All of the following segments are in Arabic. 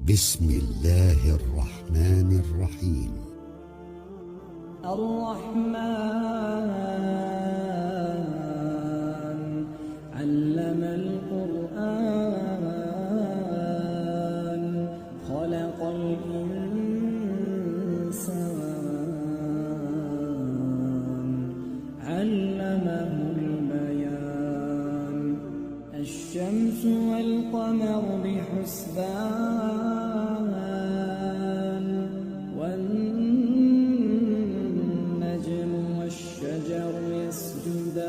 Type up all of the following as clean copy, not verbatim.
بسم الله الرحمن الرحيم. الرحمن علم القرآن خلق الإنسان علمه البيان الشمس والقمر بحسبان والنجم والشجر يسجدان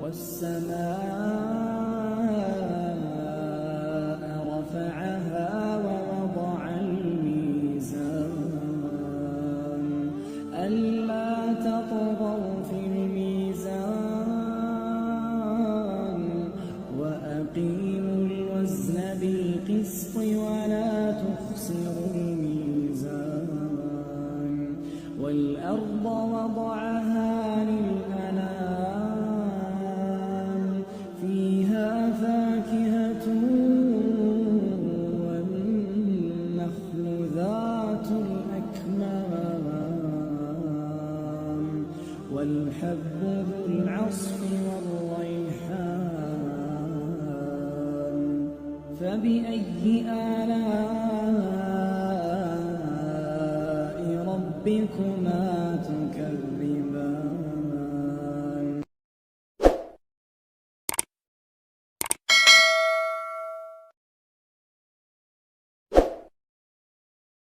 والسماء رفعها ووضع الميزان ألا تطغوا في الميزان وأقيموا الوزن بالقسط ولا تخسروا الميزان والأرض وضعها للأنام فيها فاكهة والنخل ذات الأكمام والحب ذو العصف والريحان فبأي آلاء ربكما تكذبان